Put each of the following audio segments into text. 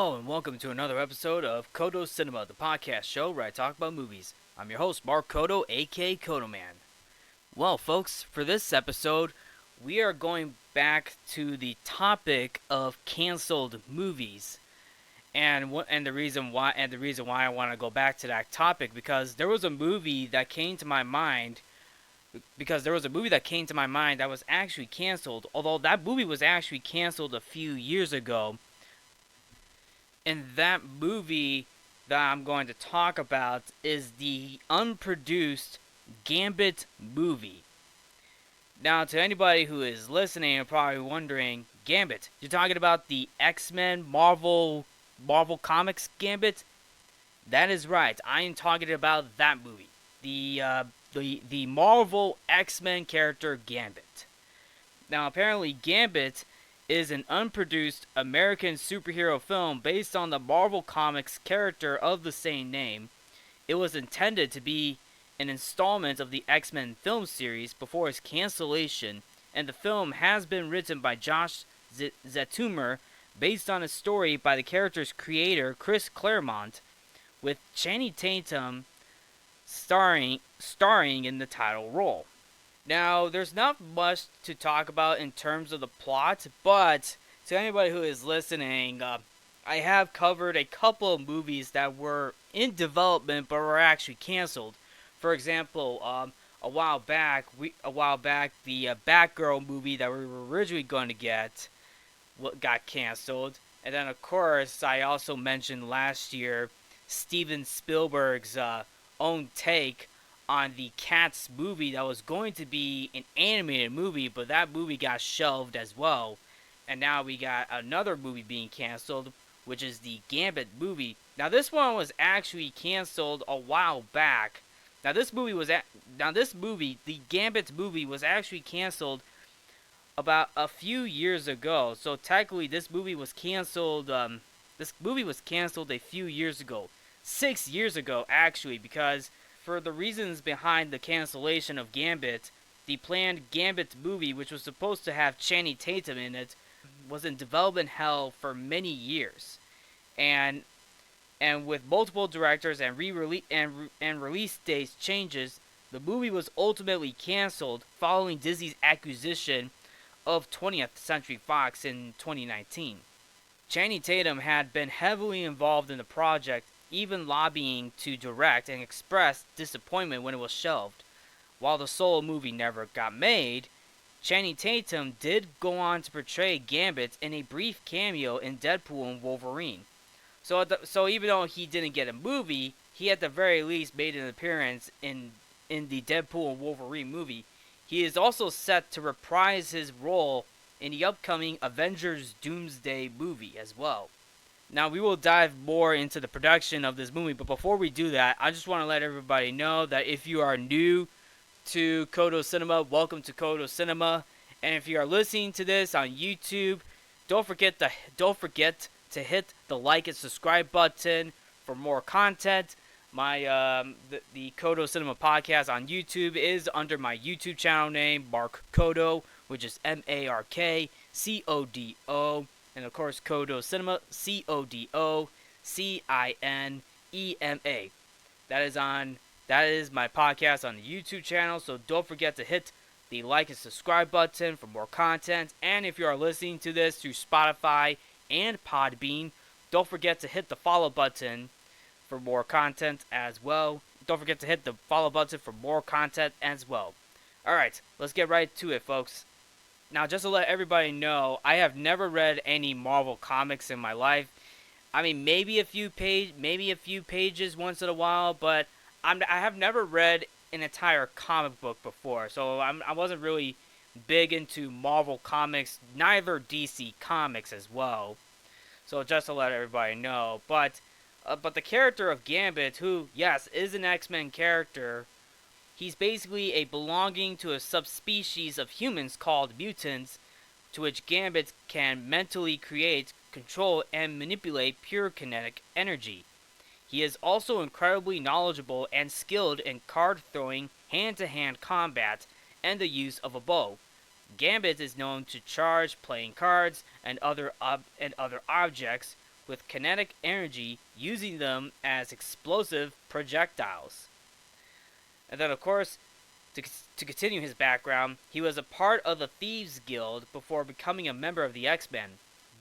Hello and welcome to another episode of Codo Cinema, the podcast show where I talk about movies. I'm your host, Mark Codo, aka Codoman. Well, folks, for this episode, we are going back to the topic of canceled movies, and the reason why I want to go back to that topic because there was a movie that came to my mind. That was actually canceled, although that movie was actually canceled a few years ago. And that movie that I'm going to talk about is the unproduced Gambit movie. Now, to anybody who is listening and probably wondering, Gambit, you're talking about the X-Men Marvel Comics Gambit? That is right. I am talking about that movie. The Marvel X-Men character Gambit. Now, apparently Gambit is an unproduced American superhero film based on the Marvel Comics character of the same name. It was intended to be an installment of the X-Men film series before its cancellation, and the film has been written by Josh Zatumer based on a story by the character's creator Chris Claremont, with Channing Tatum starring in the title role. Now, there's not much to talk about in terms of the plot, but to anybody who is listening, I have covered a couple of movies that were in development but were actually canceled. For example, a while back, the Batgirl movie that we were originally going to get got canceled. And then, of course, I also mentioned last year Steven Spielberg's own take on the Cats movie that was going to be an animated movie, but that movie got shelved as well. And now we got another movie being canceled, which is the Gambit movie. Now this one was actually canceled a while back. The Gambit movie was actually canceled about a few years ago. So technically this movie was canceled a few years ago. 6 years ago actually, because for the reasons behind the cancellation of Gambit, the planned Gambit movie, which was supposed to have Channing Tatum in it, was in development hell for many years. And with multiple directors and release dates changes, the movie was ultimately canceled following Disney's acquisition of 20th Century Fox in 2019. Channing Tatum had been heavily involved in the project, even lobbying to direct, and expressed disappointment when it was shelved. While the solo movie never got made, Channing Tatum did go on to portray Gambit in a brief cameo in Deadpool and Wolverine. So even though he didn't get a movie, he at the very least made an appearance in the Deadpool and Wolverine movie. He is also set to reprise his role in the upcoming Avengers Doomsday movie as well. Now, we will dive more into the production of this movie, but before we do that, I just want to let everybody know that if you are new to Codo Cinema, welcome to Codo Cinema. And if you are listening to this on YouTube, don't forget to hit the like and subscribe button for more content. The Codo Cinema podcast on YouTube is under my YouTube channel name, Mark Codo, which is MarkCodo. And of course, Codo Cinema, CodoCinema. That is my podcast on the YouTube channel. So don't forget to hit the like and subscribe button for more content. And if you are listening to this through Spotify and Podbean, don't forget to hit the follow button for more content as well. Alright, let's get right to it, folks. Now, just to let everybody know, I have never read any Marvel comics in my life. I mean, maybe a few pages once in a while, but I have never read an entire comic book before, so I wasn't really big into Marvel comics, neither DC Comics as well. So just to let everybody know, but the character of Gambit, who, yes, is an X-Men character, he's basically a belonging to a subspecies of humans called mutants, to which Gambit can mentally create, control, and manipulate pure kinetic energy. He is also incredibly knowledgeable and skilled in card-throwing, hand-to-hand combat, and the use of a bow. Gambit is known to charge playing cards and other objects with kinetic energy, using them as explosive projectiles. And then, of course, to continue his background, he was a part of the Thieves Guild before becoming a member of the X-Men.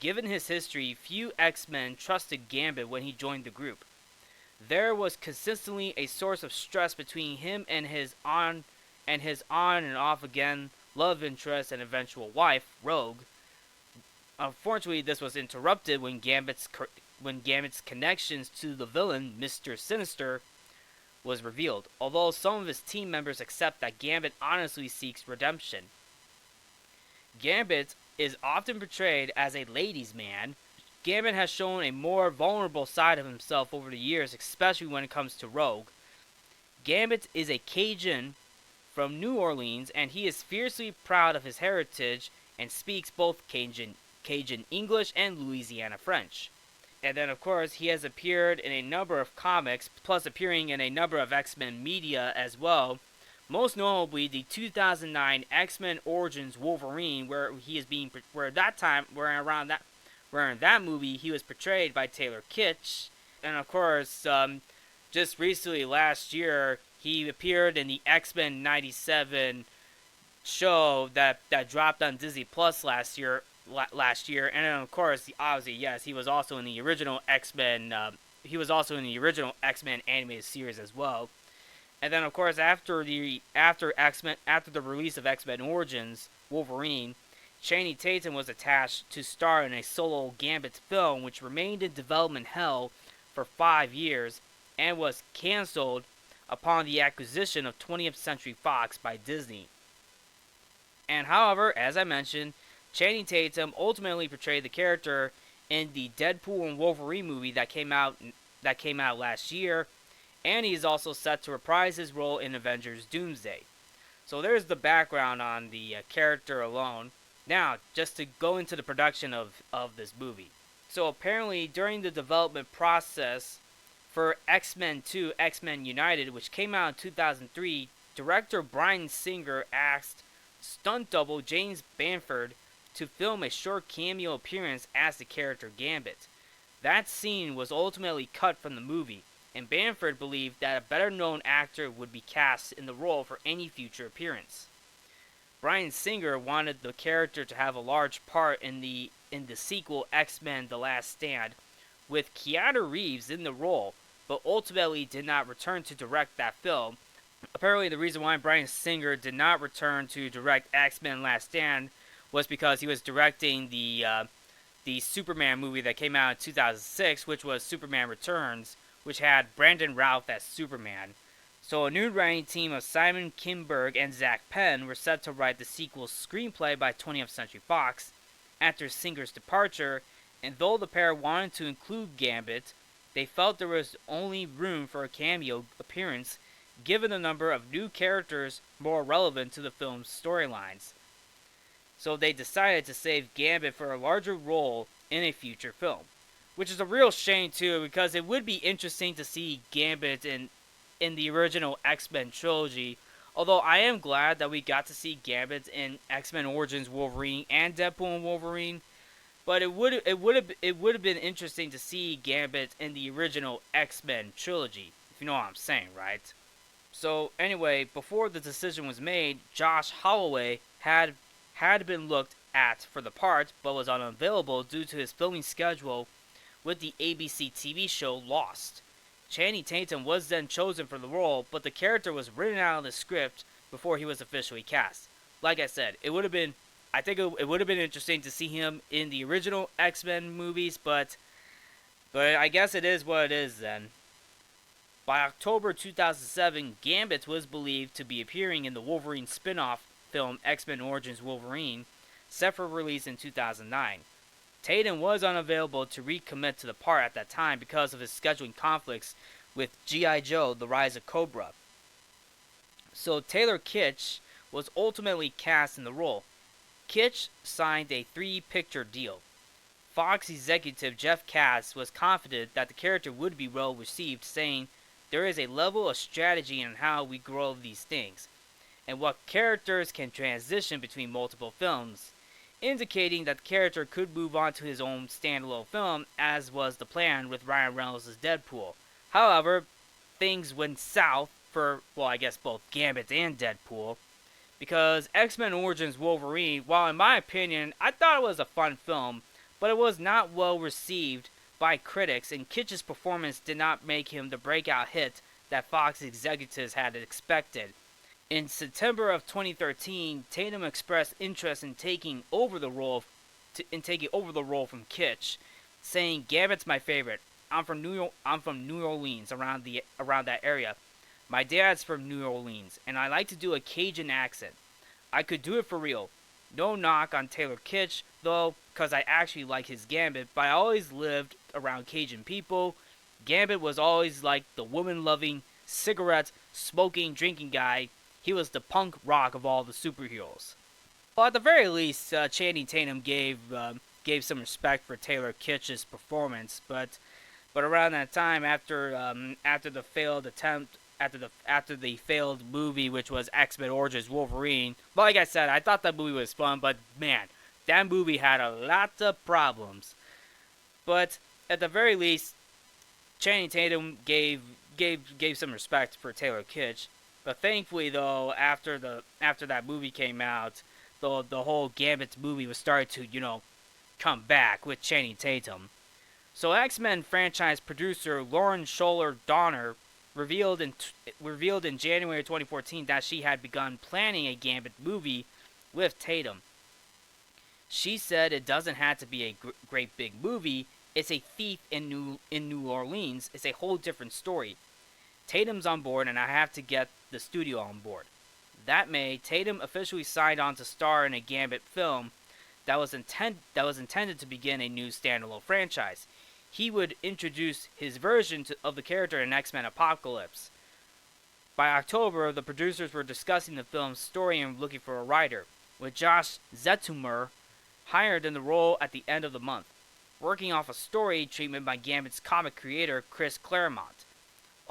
Given his history, few X-Men trusted Gambit when he joined the group. There was consistently a source of stress between him and his on and off again love interest and eventual wife, Rogue. Unfortunately, this was interrupted when Gambit's connections to the villain, Mr. Sinister, was revealed, although some of his team members accept that Gambit honestly seeks redemption. Gambit is often portrayed as a ladies' man. Gambit has shown a more vulnerable side of himself over the years, especially when it comes to Rogue. Gambit is a Cajun from New Orleans, and he is fiercely proud of his heritage and speaks both Cajun English and Louisiana French. And then, of course, he has appeared in a number of comics, plus appearing in a number of X-Men media as well. Most notably, the 2009 X-Men Origins Wolverine, where in that movie he was portrayed by Taylor Kitsch. And of course, just recently last year, he appeared in the X-Men 97 show that dropped on Disney Plus last year, and then of course, obviously, yes, he was also in the original X-Men. He was also in the original X-Men animated series as well. And then, of course, after the release of X-Men Origins Wolverine, Channing Tatum was attached to star in a solo Gambit film, which remained in development hell for 5 years and was canceled upon the acquisition of 20th Century Fox by Disney. And however, as I mentioned, Channing Tatum ultimately portrayed the character in the Deadpool and Wolverine movie that came out last year, and he's also set to reprise his role in Avengers Doomsday. So there's the background on the character alone. Now, just to go into the production of this movie. So apparently, during the development process for X-Men 2, X-Men United, which came out in 2003, director Bryan Singer asked stunt double James Bamford to film a short cameo appearance as the character Gambit. That scene was ultimately cut from the movie, and Bamford believed that a better-known actor would be cast in the role for any future appearance. Bryan Singer wanted the character to have a large part in the sequel X-Men The Last Stand, with Keanu Reeves in the role, but ultimately did not return to direct that film. Apparently, the reason why Bryan Singer did not return to direct X-Men Last Stand was because he was directing the Superman movie that came out in 2006, which was Superman Returns, which had Brandon Routh as Superman. So a new writing team of Simon Kinberg and Zach Penn were set to write the sequel's screenplay by 20th Century Fox after Singer's departure, and though the pair wanted to include Gambit, they felt there was only room for a cameo appearance given the number of new characters more relevant to the film's storylines. So they decided to save Gambit for a larger role in a future film. Which is a real shame too, because it would be interesting to see Gambit in the original X-Men trilogy. Although I am glad that we got to see Gambit in X-Men Origins Wolverine and Deadpool and Wolverine. But it would have been interesting to see Gambit in the original X-Men trilogy, if you know what I'm saying, right? So anyway, before the decision was made, Josh Holloway had been looked at for the part, but was unavailable due to his filming schedule with the ABC TV show Lost. Channing Tatum was then chosen for the role, but the character was written out of the script before he was officially cast. Like I said, it would have been interesting to see him in the original X-Men movies, but I guess it is what it is then. By October 2007, Gambit was believed to be appearing in the Wolverine spin-off film X-Men Origins Wolverine, set for release in 2009. Tatum was unavailable to recommit to the part at that time because of his scheduling conflicts with G.I. Joe: The Rise of Cobra. So Taylor Kitsch was ultimately cast in the role. Kitsch signed a 3-picture deal. Fox executive Jeff Katz was confident that the character would be well received, saying, "There is a level of strategy in how we grow these things, and what characters can transition between multiple films. indicating that the character could move on to his own standalone film, as was the plan with Ryan Reynolds' Deadpool. However, things went south for, well, I guess both Gambit and Deadpool, because X-Men Origins Wolverine, while in my opinion, I thought it was a fun film, but it was not well received by critics, and Kitsch's performance did not make him the breakout hit that Fox executives had expected. In September of 2013, Tatum expressed interest in taking over the role from Kitsch, saying, "Gambit's my favorite. I'm from New Orleans, around that area. My dad's from New Orleans, and I like to do a Cajun accent. I could do it for real. No knock on Taylor Kitsch, though, because I actually like his Gambit, but I always lived around Cajun people. Gambit was always like the woman-loving, cigarette-smoking, drinking guy. He was the punk rock of all the superheroes." Well, at the very least, Channing Tatum gave some respect for Taylor Kitsch's performance, but around that time, after the failed attempt, after the failed movie, which was X-Men Origins Wolverine, well, like I said, I thought that movie was fun, but man, that movie had a lot of problems. But at the very least, Channing Tatum gave some respect for Taylor Kitsch. But thankfully, though, after that movie came out, the whole Gambit movie was starting to, come back with Channing Tatum. So X-Men franchise producer Lauren Schuler Donner revealed in January 2014 that she had begun planning a Gambit movie with Tatum. She said it doesn't have to be a great big movie. It's a thief in New Orleans. It's a whole different story. Tatum's on board, and I have to get the studio on board. That May, Tatum officially signed on to star in a Gambit film that was intended to begin a new standalone franchise. He would introduce his version of the character in X-Men Apocalypse. By October, the producers were discussing the film's story and looking for a writer, with Josh Zetumer hired in the role at the end of the month, working off a story treatment by Gambit's comic creator Chris Claremont.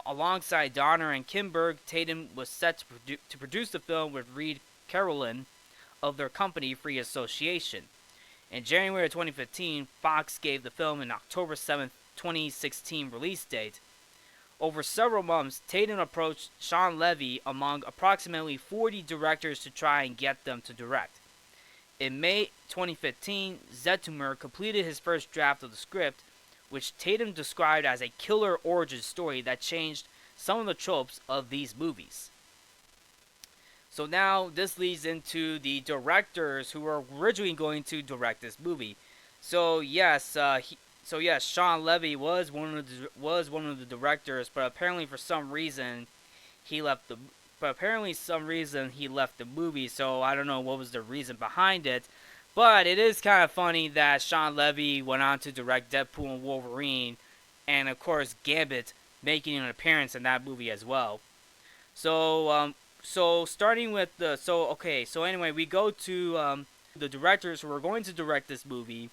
Alongside Donner and Kinberg, Tatum was set to produce the film with Reed Carolyn of their company Free Association. In January 2015, Fox gave the film an October 7, 2016 release date. Over several months, Tatum approached Sean Levy among approximately 40 directors to try and get them to direct. In May 2015, Zetumer completed his first draft of the script, which Tatum described as a killer origin story that changed some of the tropes of these movies. So now this leads into the directors who were originally going to direct this movie. So yes, Sean Levy was one of the directors, but apparently for some reason he left the movie. So I don't know what was the reason behind it. But it is kind of funny that Sean Levy went on to direct Deadpool and Wolverine, and of course Gambit making an appearance in that movie as well. So starting with anyway, we go to the directors who are going to direct this movie.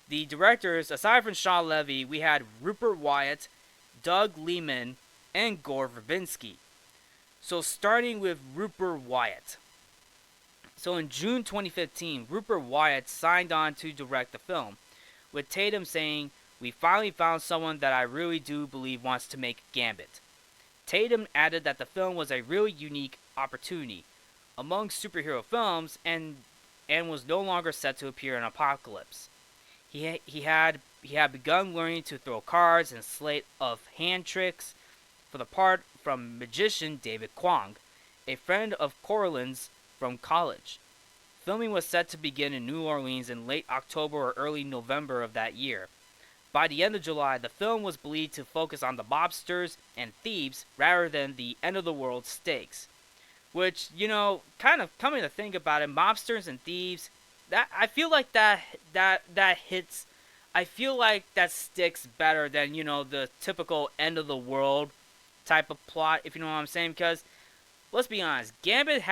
The directors, aside from Sean Levy, we had Rupert Wyatt, Doug Liman, and Gore Verbinski. So starting with Rupert Wyatt. So in June 2015, Rupert Wyatt signed on to direct the film, with Tatum saying, "We finally found someone that I really do believe wants to make Gambit." Tatum added that the film was a really unique opportunity among superhero films and was no longer set to appear in Apocalypse. He had begun learning to throw cards and sleight of hand tricks for the part from magician David Kwong, a friend of Corlin's from college. Filming was set to begin in New Orleans in late October or early November of that year. By the end of July, the film was believed to focus on the mobsters and thieves rather than the end-of-the-world stakes. Which, kind of coming to think about it, mobsters and thieves, that I feel like that hits. I feel like that sticks better than the typical end-of-the-world type of plot, if you know what I'm saying. Because let's be honest, Gambit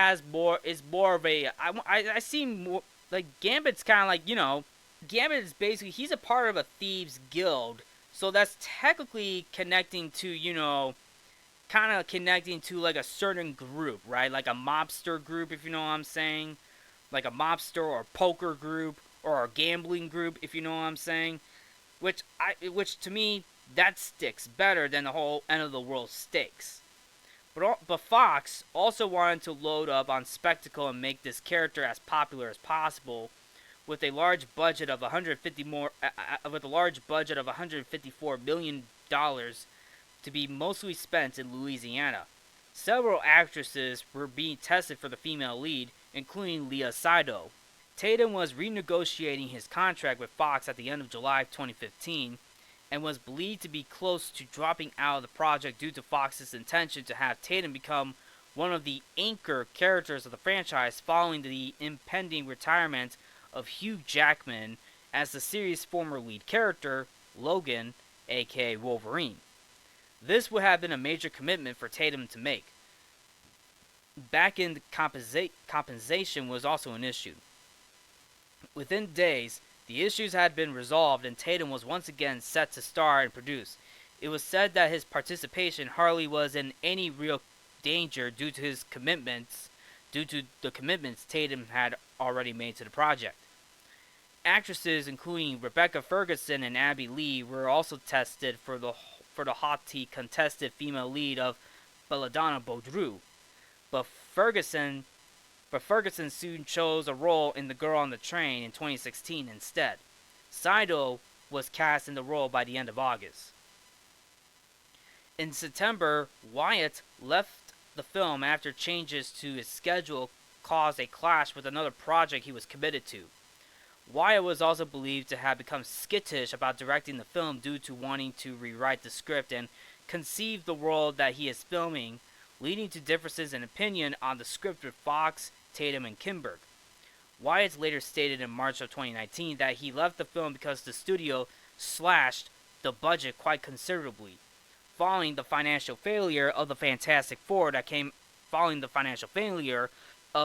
is more of a. I see more like Gambit's kind of like Gambit is basically, he's a part of a thieves guild, so that's technically connecting to, like a certain group, right? Like a mobster group, if you know what I'm saying. like a mobster or poker group or a gambling group, if you know what I'm saying. Which to me, that sticks better than the whole end of the world stakes. But Fox also wanted to load up on spectacle and make this character as popular as possible, with a large budget of with a large budget of $154 million to be mostly spent in Louisiana. Several actresses were being tested for the female lead, including Leah Seydoux. Tatum was renegotiating his contract with Fox at the end of July 2015 and was believed to be close to dropping out of the project due to Fox's intention to have Tatum become one of the anchor characters of the franchise following the impending retirement of Hugh Jackman as the series' former lead character, Logan, aka Wolverine. This would have been a major commitment for Tatum to make. Back-end compensation was also an issue. Within days, the issues had been resolved and Tatum was once again set to star and produce. It was said that his participation hardly was in any real danger due to the commitments Tatum had already made to the project. Actresses including Rebecca Ferguson and Abby Lee were also tested for the hotly contested female lead of Belladonna Baudru, but Ferguson soon chose a role in The Girl on the Train in 2016 instead. Seydoux was cast in the role by the end of August. In September, Wyatt left the film after changes to his schedule caused a clash with another project he was committed to. Wyatt was also believed to have become skittish about directing the film due to wanting to rewrite the script and conceive the world that he is filming, leading to differences in opinion on the script with Fox, Tatum, and Kinberg. Wyatt later stated in March of 2019 that he left the film because the studio slashed the budget quite considerably, following the financial failure of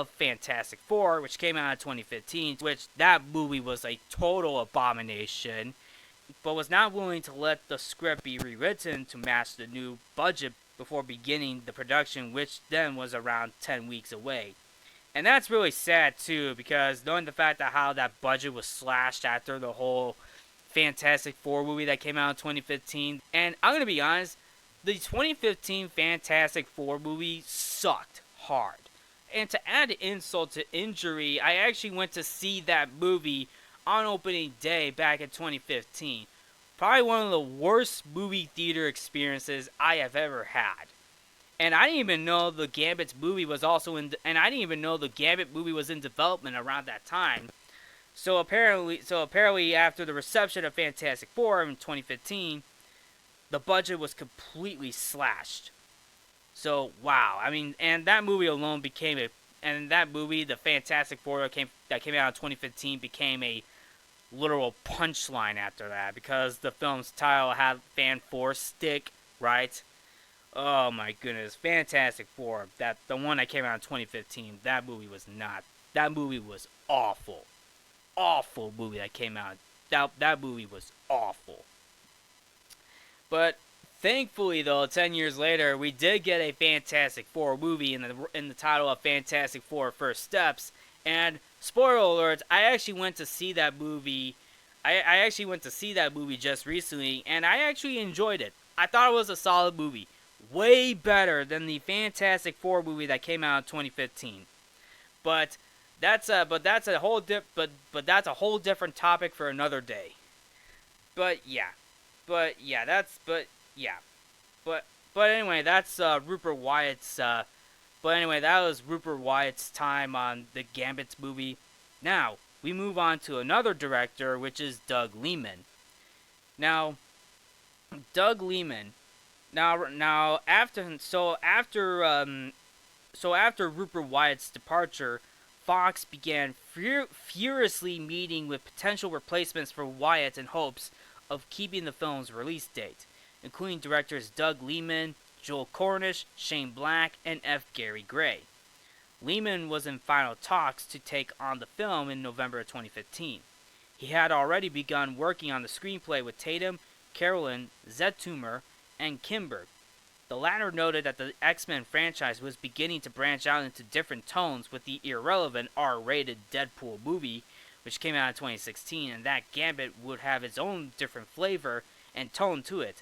Fantastic Four, which came out in 2015, which that movie was a total abomination, but was not willing to let the script be rewritten to match the new budget before beginning the production, which then was around 10 weeks away. And that's really sad too, because knowing the fact that how that budget was slashed after the whole Fantastic Four movie that came out in 2015. And I'm going to be honest, the 2015 Fantastic Four movie sucked hard. And to add insult to injury, I actually went to see that movie on opening day back in 2015. Probably one of the worst movie theater experiences I have ever had. And I didn't even know the Gambit movie was in development around that time. So apparently after the reception of Fantastic Four in 2015, the budget was completely slashed. So wow, I mean, and that movie alone the Fantastic Four that came out in 2015 became a literal punchline after that, because the film's title had Fan Four Stick, right? Oh my goodness, Fantastic Four, the one that came out in 2015, that movie was awful. Awful movie that came out. That movie was awful. But thankfully, though, 10 years later, we did get a Fantastic Four movie in the title of Fantastic Four: First Steps. And spoiler alert, I actually went to see that movie. I actually went to see that movie just recently, and I actually enjoyed it. I thought it was a solid movie, way better than the Fantastic Four movie that came out in 2015. But that's a whole different topic for another day. But anyway, that's Rupert Wyatt's. But anyway, that was Rupert Wyatt's time on the Gambit movie. Now we move on to another director, which is Doug Liman. Now, Doug Liman. Now after Rupert Wyatt's departure, Fox began furiously meeting with potential replacements for Wyatt in hopes of keeping the film's release date, including directors Doug Liman, Joel Cornish, Shane Black, and F. Gary Gray. Liman was in final talks to take on the film in November of 2015. He had already begun working on the screenplay with Tatum, Carolyn, Zetumer, and Kinberg. The latter noted that the X-Men franchise was beginning to branch out into different tones with the irrelevant R-rated Deadpool movie, which came out in 2016, and that Gambit would have its own different flavor and tone to it,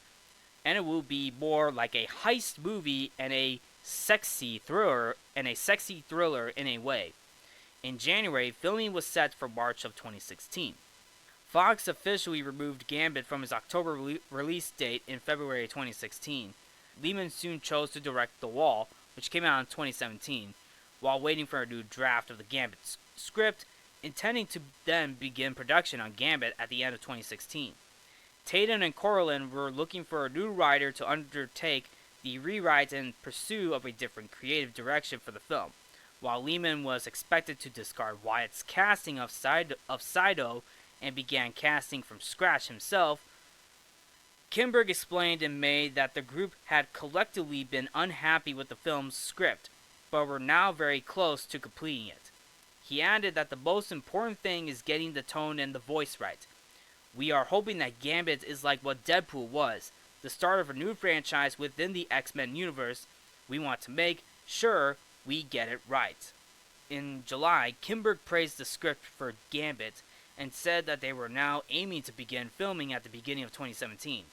and it will be more like a heist movie and a sexy thriller in a way. In January, filming was set for March of 2016. Fox officially removed Gambit from his October release date in February 2016. Lehman soon chose to direct The Wall, which came out in 2017, while waiting for a new draft of the Gambit script, intending to then begin production on Gambit at the end of 2016. Tatum and Codoman were looking for a new writer to undertake the rewrite in pursuit of a different creative direction for the film. While Lehman was expected to discard Wyatt's casting of Sido and began casting from scratch himself, Kinberg explained in May that the group had collectively been unhappy with the film's script, but were now very close to completing it. He added that the most important thing is getting the tone and the voice right. We are hoping that Gambit is like what Deadpool was, the start of a new franchise within the X-Men universe. We want to make sure we get it right. In July, Kinberg praised the script for Gambit and said that they were now aiming to begin filming at the beginning of 2017.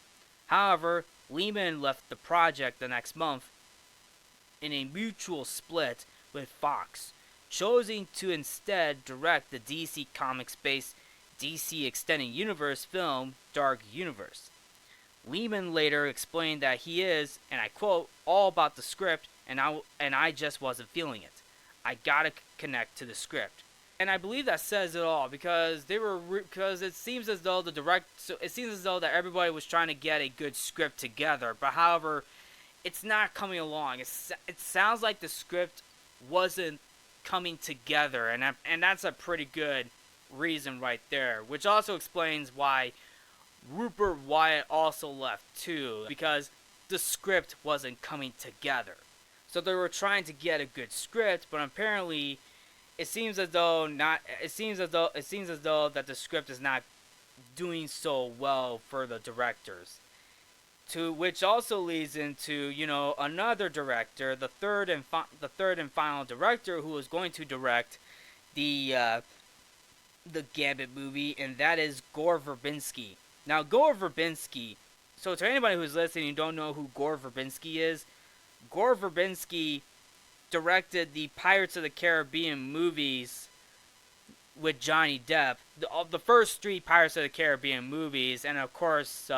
However, Lehman left the project the next month in a mutual split with Fox, choosing to instead direct the DC Comics-based DC Extended Universe film Dark Universe. Lehman later explained that he is, and I quote, all about the script, and I just wasn't feeling it. I gotta connect to the script. And I believe that says it all, because it seems as though that everybody was trying to get a good script together, but however, it's not coming along. It sounds like the script wasn't coming together, and that's a pretty good reason right there, which also explains why Rupert Wyatt also left too, because the script wasn't coming together. So they were trying to get a good script, but apparently it seems as though that the script is not doing so well for the directors. To which also leads into, another director, the third and final director who is going to direct the Gambit movie, and that is Gore Verbinski. Now, Gore Verbinski, so to anybody who's listening and don't know who Gore Verbinski is, Gore Verbinski directed the Pirates of the Caribbean movies with Johnny Depp, the first three Pirates of the Caribbean movies, and of course,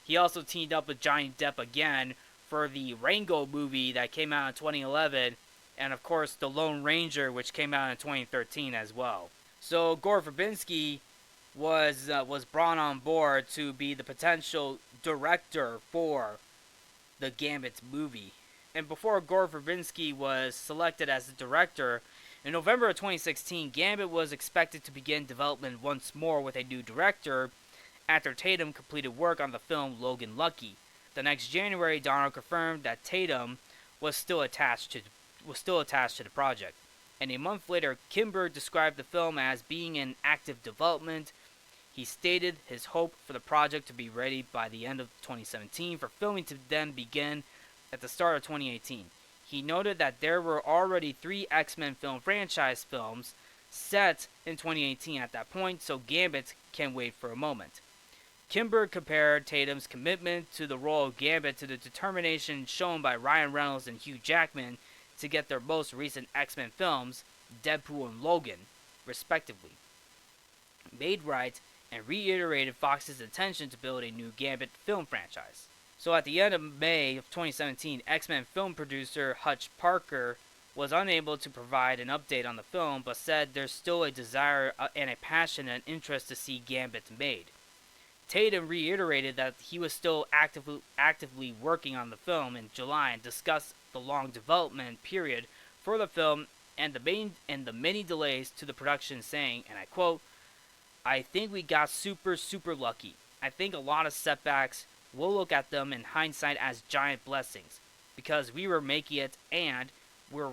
he also teamed up with Johnny Depp again for the Rango movie that came out in 2011, and of course, The Lone Ranger, which came out in 2013 as well. So Gore Verbinski was brought on board to be the potential director for the Gambit movie. And before Gore Verbinski was selected as the director, in November of 2016, Gambit was expected to begin development once more with a new director after Tatum completed work on the film Logan Lucky. The next January, Donald confirmed that Tatum was still attached to the project. And a month later, Kinberg described the film as being in active development. He stated his hope for the project to be ready by the end of 2017 for filming to then begin at the start of 2018. He noted that there were already 3 X-Men film franchise films set in 2018 at that point, so Gambit can wait for a moment. Kinberg compared Tatum's commitment to the role of Gambit to the determination shown by Ryan Reynolds and Hugh Jackman to get their most recent X-Men films, Deadpool and Logan, respectively, made right, and reiterated Fox's intention to build a new Gambit film franchise. So at the end of May of 2017, X-Men film producer Hutch Parker was unable to provide an update on the film, but said there's still a desire and a passion and interest to see Gambit made. Tatum reiterated that he was still actively working on the film in July and discussed the long development period for the film and the many delays to the production, saying, and I quote, "I think we got super lucky. I think a lot of setbacks, we'll look at them in hindsight as giant blessings, because we were making it and we're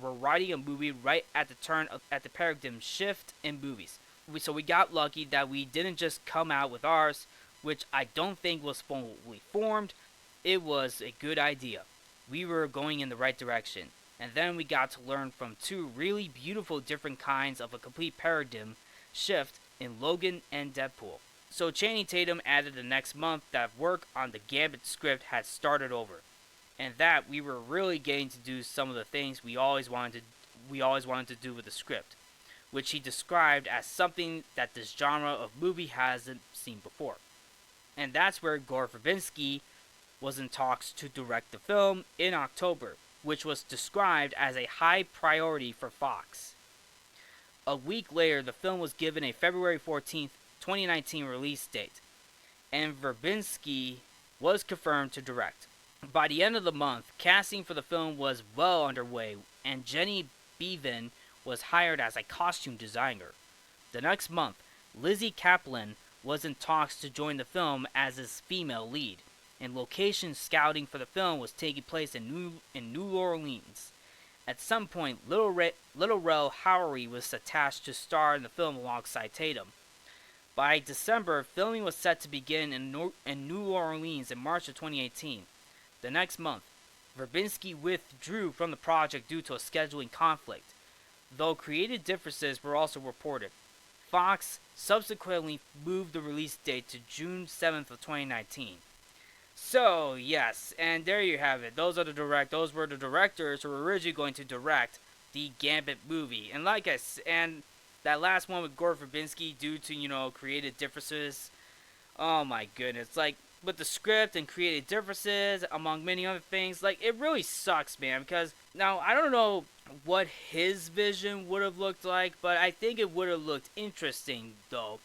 writing a movie right at the paradigm shift in movies. So we got lucky that we didn't just come out with ours, which I don't think was fully formed. It was a good idea. we were going in the right direction. And then we got to learn from two really beautiful different kinds of a complete paradigm shift in Logan and Deadpool. So Channing Tatum added the next month that work on the Gambit script had started over, and that we were really getting to do some of the things we always wanted to do with the script, which he described as something that this genre of movie hasn't seen before. And that's where Gore Verbinski was in talks to direct the film in October, which was described as a high priority for Fox. A week later, the film was given a February 14th, 2019 release date, and Verbinski was confirmed to direct. By the end of the month, casting for the film was well underway, and Jenny Bevan was hired as a costume designer. The next month, Lizzie Kaplan was in talks to join the film as his female lead, and location scouting for the film was taking place in New Orleans. At some point, Little Rel Howery was attached to star in the film alongside Tatum. By December, filming was set to begin in New Orleans in March of 2018. The next month, Verbinski withdrew from the project due to a scheduling conflict, though creative differences were also reported. Fox subsequently moved the release date to June 7th of 2019. So, yes, and there you have it. Those were the directors who were originally going to direct the Gambit movie. And and that last one with Gore Verbinski, due to, creative differences, oh my goodness, with the script and creative differences, among many other things, it really sucks, man, because now I don't know what his vision would have looked like, but I think it would have looked interesting, though.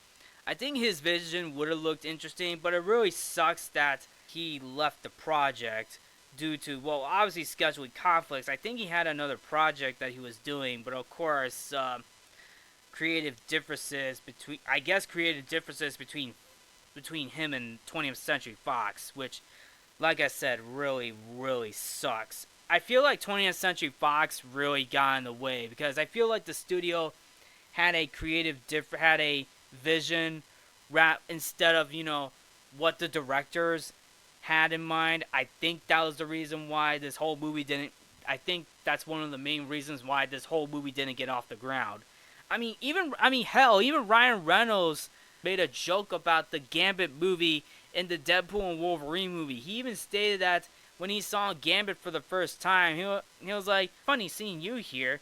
I think his vision would have looked interesting, but it really sucks that he left the project due to, obviously scheduling conflicts. I think he had another project that he was doing, but of course, creative differences between him and 20th Century Fox, which, like I said, really, really sucks. I feel like 20th Century Fox really got in the way, because I feel like the studio had a vision, instead of, what the directors had in mind. I think that was the reason why this whole movie didn't. I think that's one of the main reasons why this whole movie didn't get off the ground. Even Ryan Reynolds made a joke about the Gambit movie in the Deadpool and Wolverine movie. He even stated that when he saw Gambit for the first time, he was like, "Funny seeing you here.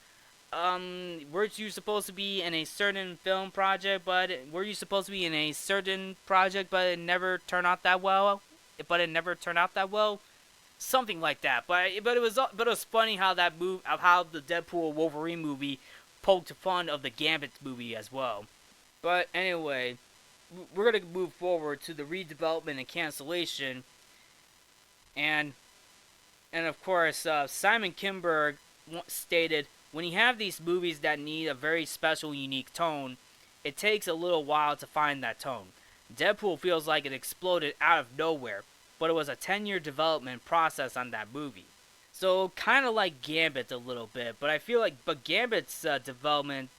Weren't you supposed to be in a certain film project, but it never turned out that well? Something like that. But it was funny how how the Deadpool Wolverine movie poked fun of the Gambit movie as well. But anyway, we're gonna move forward to the redevelopment and cancellation, and of course, Simon Kinberg stated, when you have these movies that need a very special, unique tone, it takes a little while to find that tone. Deadpool feels like it exploded out of nowhere, but it was a 10-year development process on that movie. So, kind of like Gambit a little bit, but I feel like, Gambit's development,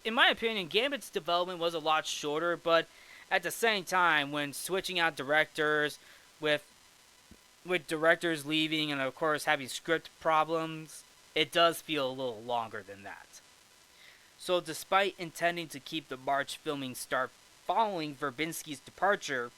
in my opinion, Gambit's development was a lot shorter, but at the same time, when switching out directors, with directors leaving and of course having script problems, it does feel a little longer than that. So despite intending to keep the March filming start following Verbinski's departure,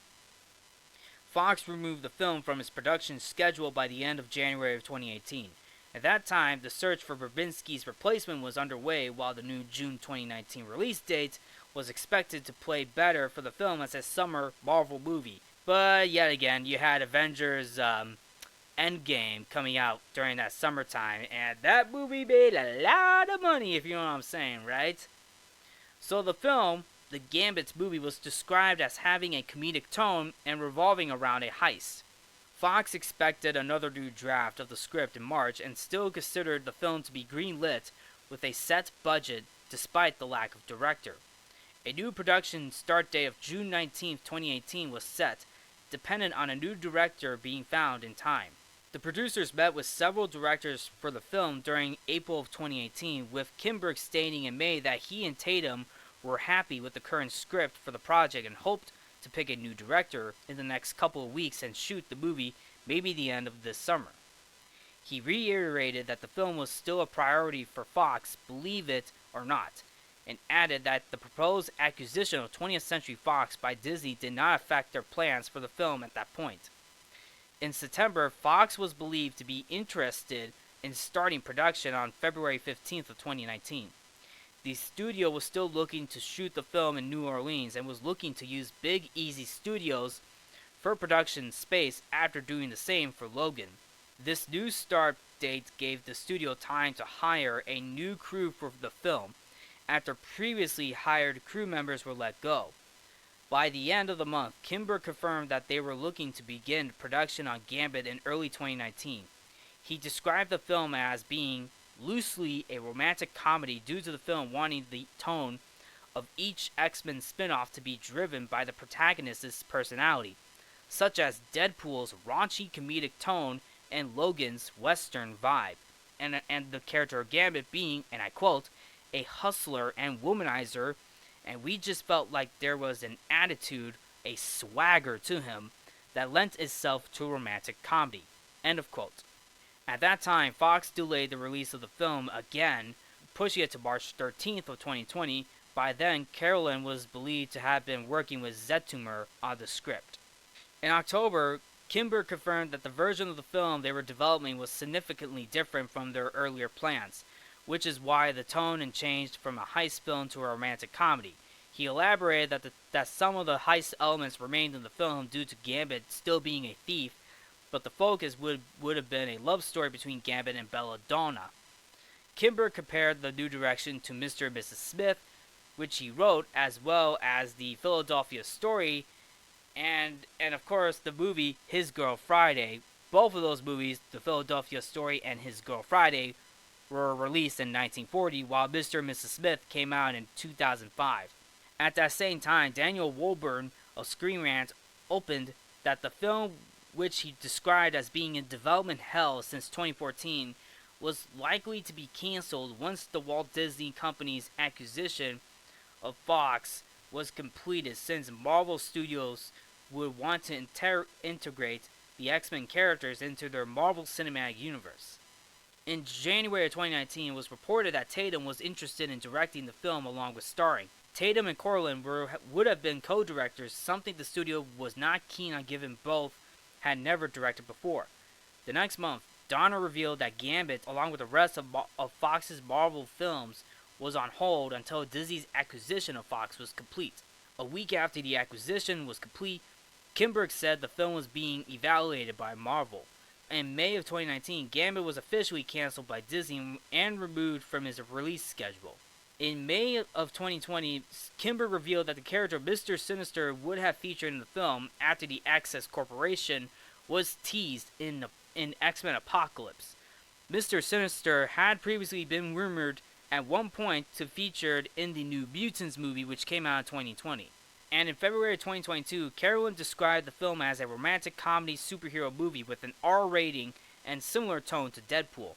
Fox removed the film from its production schedule by the end of January of 2018. At that time, the search for Verbinski's replacement was underway, while the new June 2019 release date was expected to play better for the film as a summer Marvel movie. But yet again, you had Avengers Endgame coming out during that summertime, and that movie made a lot of money, if you know what I'm saying, right? So the film, the Gambit movie, was described as having a comedic tone and revolving around a heist. Fox expected another new draft of the script in March and still considered the film to be greenlit with a set budget despite the lack of director. A new production start date of June 19, 2018 was set, dependent on a new director being found in time. The producers met with several directors for the film during April of 2018, with Kinberg stating in May that he and Tatum were happy with the current script for the project and hoped to pick a new director in the next couple of weeks and shoot the movie maybe the end of this summer. He reiterated that the film was still a priority for Fox, believe it or not, and added that the proposed acquisition of 20th Century Fox by Disney did not affect their plans for the film at that point. In September, Fox was believed to be interested in starting production on February 15th of 2019. The studio was still looking to shoot the film in New Orleans and was looking to use Big Easy Studios for production space after doing the same for Logan. This new start date gave the studio time to hire a new crew for the film after previously hired crew members were let go. By the end of the month, Kimber confirmed that they were looking to begin production on Gambit in early 2019. He described the film as being loosely a romantic comedy due to the film wanting the tone of each X-Men spin-off to be driven by the protagonist's personality, such as Deadpool's raunchy comedic tone and Logan's western vibe, and the character of Gambit being, and I quote, a hustler and womanizer, and we just felt like there was an attitude, a swagger to him that lent itself to romantic comedy, end of quote. At that time, Fox delayed the release of the film again, pushing it to March 13th of 2020. By then, Carolyn was believed to have been working with Zetumer on the script. In October, Kimber confirmed that the version of the film they were developing was significantly different from their earlier plans, which is why the tone had changed from a heist film to a romantic comedy. He elaborated that some of the heist elements remained in the film due to Gambit still being a thief, but the focus would have been a love story between Gambit and Belladonna. Kimber compared the new direction to Mr. and Mrs. Smith, which he wrote, as well as the Philadelphia Story, and of course the movie His Girl Friday. Both of those movies, The Philadelphia Story and His Girl Friday, were released in 1940, while Mr. and Mrs. Smith came out in 2005. At that same time, Daniel Wolburn of Screen Rant opened that the film, which he described as being in development hell since 2014, was likely to be canceled once the Walt Disney Company's acquisition of Fox was completed, since Marvel Studios would want to integrate the X-Men characters into their Marvel Cinematic Universe. In January of 2019, it was reported that Tatum was interested in directing the film along with starring. Tatum and Corlin would have been co-directors, something the studio was not keen on given both had never directed before. The next month, Donner revealed that Gambit, along with the rest of Fox's Marvel films, was on hold until Disney's acquisition of Fox was complete. A week after the acquisition was complete, Kimber said the film was being evaluated by Marvel. In May of 2019, Gambit was officially canceled by Disney and removed from his release schedule. In May of 2020, Kimber revealed that the character Mr. Sinister would have featured in the film after the Access Corporation was teased in X-Men Apocalypse. Mr. Sinister had previously been rumored at one point to feature in the New Mutants movie, which came out in 2020. And in February 2022, Carolyn described the film as a romantic comedy superhero movie with an R rating and similar tone to Deadpool.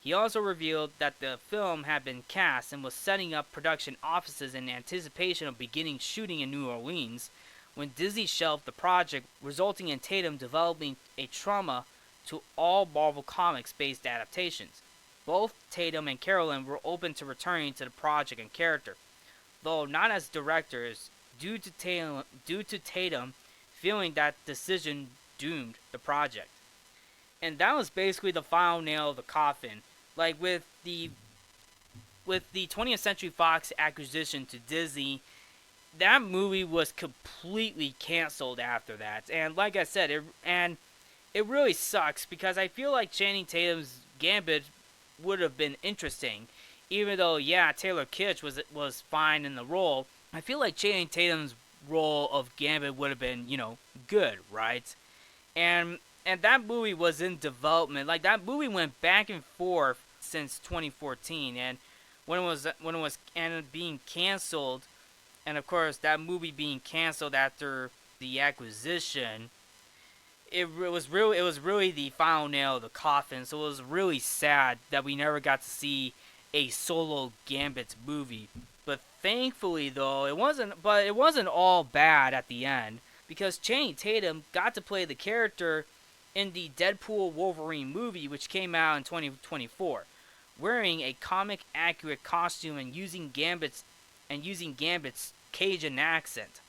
He also revealed that the film had been cast and was setting up production offices in anticipation of beginning shooting in New Orleans when Disney shelved the project, resulting in Tatum developing a trauma to all Marvel Comics-based adaptations. Both Tatum and Carolyn were open to returning to the project and character, though not as directors, due to Tatum feeling that decision doomed the project. And that was basically the final nail of the coffin. Like with the 20th Century Fox acquisition to Disney, that movie was completely canceled after that. And like I said, it really sucks because I feel like Channing Tatum's Gambit would have been interesting, even though Taylor Kitsch was fine in the role. I feel like Channing Tatum's role of Gambit would have been, good, right? And that movie was in development. Like, that movie went back and forth since 2014, and when it was ended up being canceled, and of course that movie being canceled after the acquisition, it was really the final nail of the coffin. So it was really sad that we never got to see a solo Gambit movie. But thankfully, though, it wasn't all bad at the end, because Channing Tatum got to play the character in the Deadpool Wolverine movie, which came out in 2024, wearing a comic accurate costume and using Gambit's Cajun accent.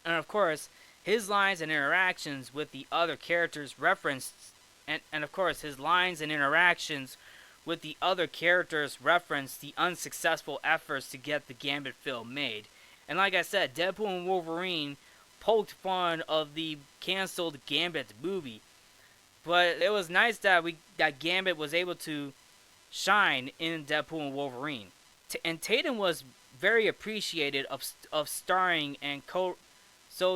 And of course, his lines and interactions with the other characters referenced and of course his lines and interactions with the other characters reference the unsuccessful efforts to get the Gambit film made. And like I said, Deadpool and Wolverine poked fun of the canceled Gambit movie. But it was nice that Gambit was able to shine in Deadpool and Wolverine. And Tatum was very appreciated of starring and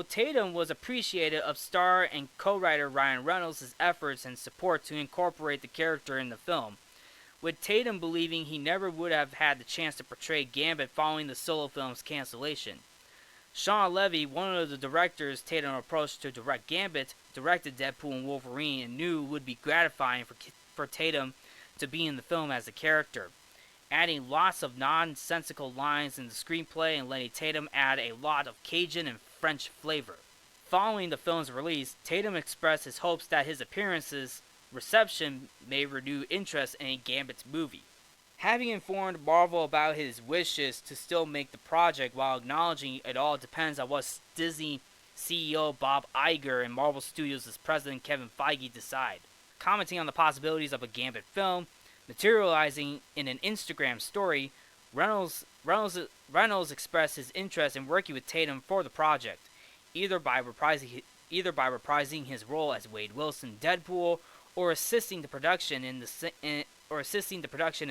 Tatum was appreciated of star and co-writer Ryan Reynolds' efforts and support to incorporate the character in the film, with Tatum believing he never would have had the chance to portray Gambit following the solo film's cancellation. Sean Levy, one of the directors Tatum approached to direct Gambit, directed Deadpool and Wolverine and knew it would be gratifying for Tatum to be in the film as a character, adding lots of nonsensical lines in the screenplay and letting Tatum add a lot of Cajun and French flavor. Following the film's release, Tatum expressed his hopes that his appearance's reception may renew interest in a Gambit movie. Having informed Marvel about his wishes to still make the project while acknowledging it all depends on what Disney CEO Bob Iger and Marvel Studios' president Kevin Feige decide. Commenting on the possibilities of a Gambit film materializing in an Instagram story, Reynolds expressed his interest in working with Tatum for the project, either by reprising his role as Wade Wilson Deadpool or assisting the production in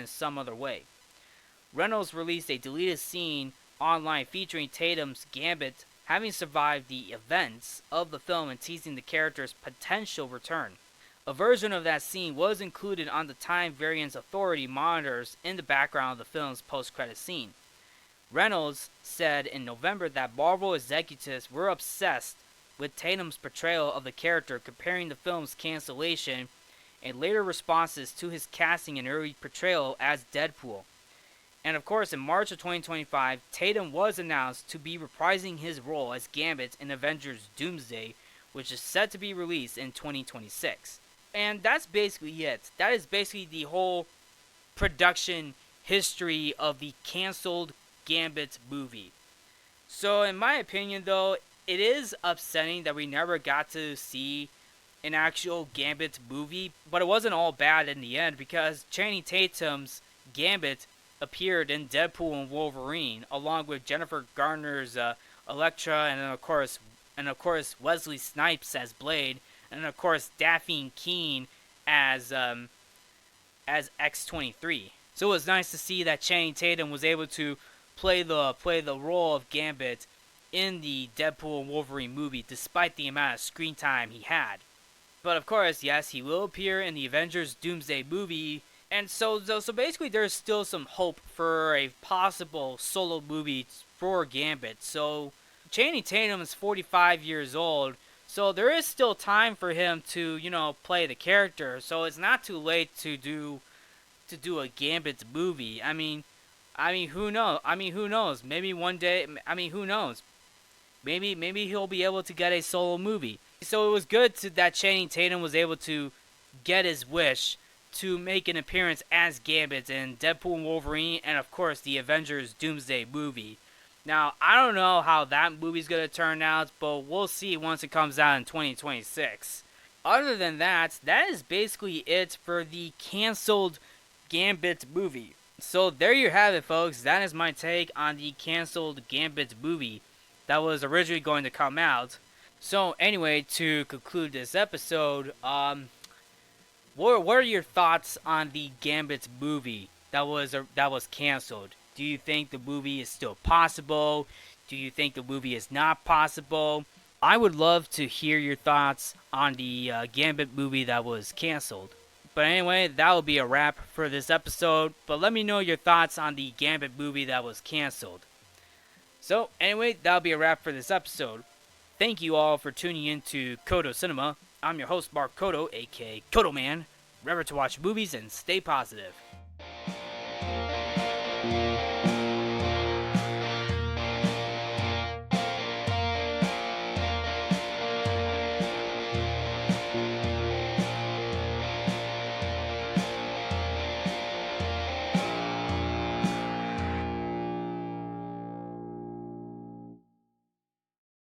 some other way. Reynolds released a deleted scene online featuring Tatum's Gambit having survived the events of the film and teasing the character's potential return. A version of that scene was included on the Time Variance Authority monitors in the background of the film's post-credit scene. Reynolds said in November that Marvel executives were obsessed with Tatum's portrayal of the character, comparing the film's cancellation and later responses to his casting and early portrayal as Deadpool. And of course, in March of 2025, Tatum was announced to be reprising his role as Gambit in Avengers Doomsday, which is set to be released in 2026. And that's basically it. That is basically the whole production history of the canceled Gambit movie. So in my opinion though, it is upsetting that we never got to see an actual Gambit movie, but it wasn't all bad in the end because Channing Tatum's Gambit appeared in Deadpool and Wolverine along with Jennifer Garner's Elektra and of course Wesley Snipes as Blade and of course Daphne Keane as X-23. So it was nice to see that Channing Tatum was able to play the role of Gambit in the Deadpool and Wolverine movie despite the amount of screen time he had. But of course, yes, he will appear in the Avengers Doomsday movie, and so basically there's still some hope for a possible solo movie for Gambit. So Channing Tatum is 45 years old, so there is still time for him to, play the character. So it's not too late to do a Gambit movie. I mean, who knows? Maybe one day. Who knows? Maybe he'll be able to get a solo movie. So it was good that Channing Tatum was able to get his wish to make an appearance as Gambit in Deadpool and Wolverine, and of course the Avengers Doomsday movie. Now, I don't know how that movie's going to turn out, but we'll see once it comes out in 2026. Other than that is basically it for the canceled Gambit movie. So there you have it, folks. That is my take on the canceled Gambit movie that was originally going to come out. So anyway, to conclude this episode, what are your thoughts on the Gambit movie that was canceled? Do you think the movie is still possible? Do you think the movie is not possible? I would love to hear your thoughts on the Gambit movie that was canceled. But anyway, that will be a wrap for this episode. But let me know your thoughts on the Gambit movie that was canceled. So anyway, that'll be a wrap for this episode. Thank you all for tuning in to Codo Cinema. I'm your host, Mark Codo, aka Codoman. Remember to watch movies and stay positive.